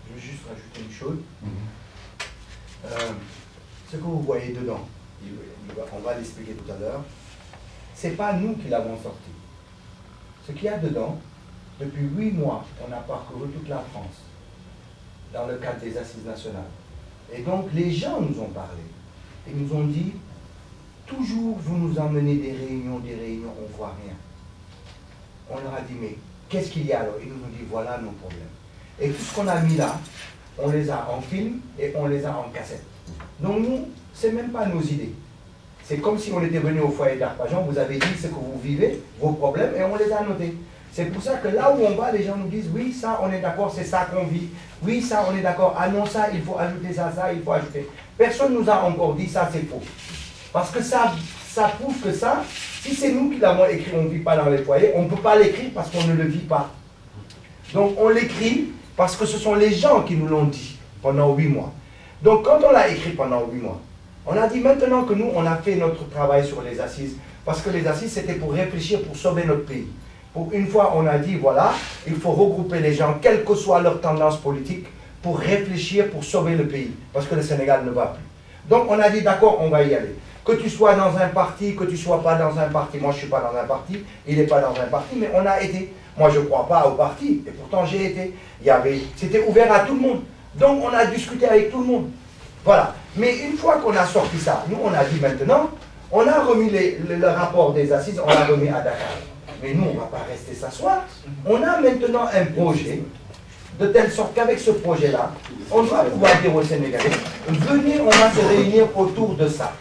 je veux juste rajouter une chose. Ce que vous voyez dedans, on va l'expliquer tout à l'heure, c'est pas nous qui l'avons sorti. Ce qu'il y a dedans, depuis 8 mois, on a parcouru toute la France, dans le cadre des assises nationales. Et donc, les gens nous ont parlé. Ils nous ont dit, toujours vous nous emmenez des réunions, on ne voit rien. On leur a dit, mais qu'est-ce qu'il y a alors? Ils nous ont dit, voilà nos problèmes. Et tout ce qu'on a mis là, on les a en film et on les a en cassette. Donc nous, ce n'est même pas nos idées. C'est comme si on était venu au foyer d'Arpajon, vous avez dit ce que vous vivez, vos problèmes, et on les a notés. C'est pour ça que là où on va, les gens nous disent, oui, ça, on est d'accord, c'est ça qu'on vit. Oui, ça, on est d'accord. Ah non, ça, il faut ajouter ça, il faut ajouter. Personne ne nous a encore dit ça, c'est faux. Parce que ça prouve que ça, si c'est nous qui l'avons écrit, on ne vit pas dans les foyers, on ne peut pas l'écrire parce qu'on ne le vit pas. Donc on l'écrit parce que ce sont les gens qui nous l'ont dit pendant 8 mois. Donc quand on l'a écrit pendant 8 mois, on a dit maintenant que nous, on a fait notre travail sur les assises, parce que les assises, c'était pour réfléchir, pour sauver notre pays. Pour une fois, on a dit, voilà, il faut regrouper les gens, quelle que soit leur tendance politique, pour réfléchir, pour sauver le pays, parce que le Sénégal ne va plus. Donc on a dit, d'accord, on va y aller. Que tu sois dans un parti, que tu ne sois pas dans un parti, moi je ne suis pas dans un parti, il n'est pas dans un parti, mais on a été. Moi je ne crois pas au parti, et pourtant j'ai été. C'était ouvert à tout le monde. Donc on a discuté avec tout le monde. Voilà. Mais une fois qu'on a sorti ça, nous on a dit maintenant, on a remis le rapport des assises, on l'a remis à Dakar. Mais nous on ne va pas rester s'asseoir. On a maintenant un projet, de telle sorte qu'avec ce projet-là, on doit pouvoir dire aux Sénégalais, venez, on va se réunir autour de ça.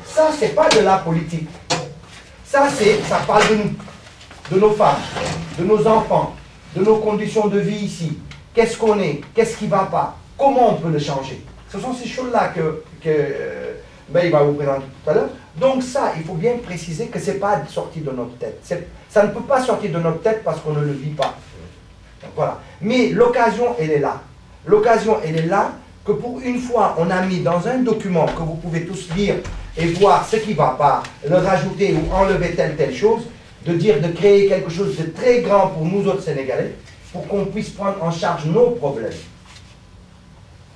Ça, ce n'est pas de la politique. Ça parle de nous, de nos femmes, de nos enfants, de nos conditions de vie ici. Qu'est-ce qu'on est? Qu'est-ce qui ne va pas? Comment on peut le changer? Ce sont ces choses-là que il va vous présenter tout à l'heure. Donc ça, il faut bien préciser que ce n'est pas sorti de notre tête. Ça ne peut pas sortir de notre tête parce qu'on ne le vit pas. Donc, voilà. Mais l'occasion, elle est là. L'occasion, elle est là que pour une fois, on a mis dans un document que vous pouvez tous lire et voir ce qui ne va pas, le rajouter ou enlever telle chose, de créer quelque chose de très grand pour nous autres Sénégalais, pour qu'on puisse prendre en charge nos problèmes.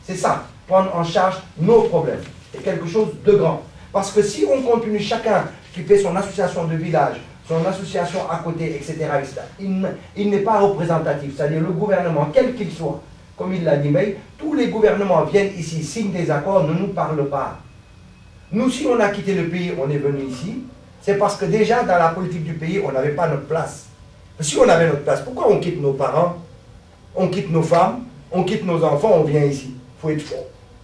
C'est ça, prendre en charge nos problèmes. C'est quelque chose de grand. Parce que si on continue chacun qui fait son association de village, son association à côté, etc., il n'est pas représentatif. C'est-à-dire le gouvernement, quel qu'il soit, comme il l'a dit, mais tous les gouvernements viennent ici, signent des accords, ne nous parlent pas. Nous, si on a quitté le pays, on est venu ici, c'est parce que déjà dans la politique du pays, on n'avait pas notre place. Si on avait notre place, pourquoi on quitte nos parents, on quitte nos femmes, on quitte nos enfants, on vient ici? Il faut être fou.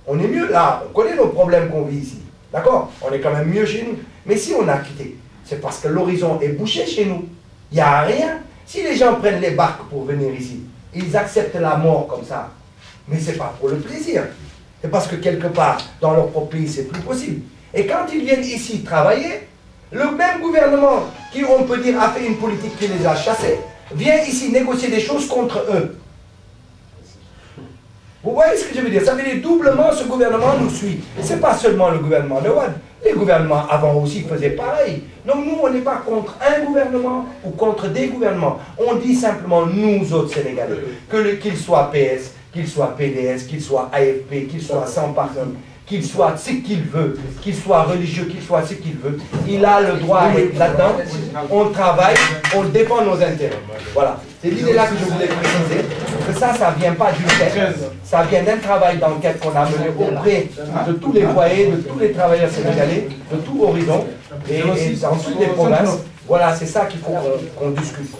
On est mieux là, on connaît nos problèmes qu'on vit ici. D'accord? On est quand même mieux chez nous. Mais si on a quitté, c'est parce que l'horizon est bouché chez nous. Il n'y a rien. Si les gens prennent les barques pour venir ici, ils acceptent la mort comme ça. Mais ce n'est pas pour le plaisir. C'est parce que quelque part, dans leur propre pays, c'est plus possible. Et quand ils viennent ici travailler, le même gouvernement qui, on peut dire, a fait une politique qui les a chassés, vient ici négocier des choses contre eux. Vous voyez ce que je veux dire? Ça veut dire doublement ce gouvernement nous suit. Ce n'est pas seulement le gouvernement de Wade. Les gouvernements avant aussi faisaient pareil. Donc nous, on n'est pas contre un gouvernement ou contre des gouvernements. On dit simplement nous autres Sénégalais, qu'ils soient PS, qu'ils soient PDS, qu'ils soient AFP, qu'ils soient sans parti, qu'il soit ce qu'il veut, qu'il soit religieux, qu'il soit ce qu'il veut, il a le droit à être là-dedans, on travaille, on défend nos intérêts. Voilà. C'est l'idée-là que je voulais préciser, que ça ne vient pas du fait, ça vient d'un travail d'enquête qu'on a mené auprès de tous les foyers, de tous les travailleurs sénégalais, de tout horizon, et dans toutes les provinces. Voilà, c'est ça qu'il faut qu'on discute.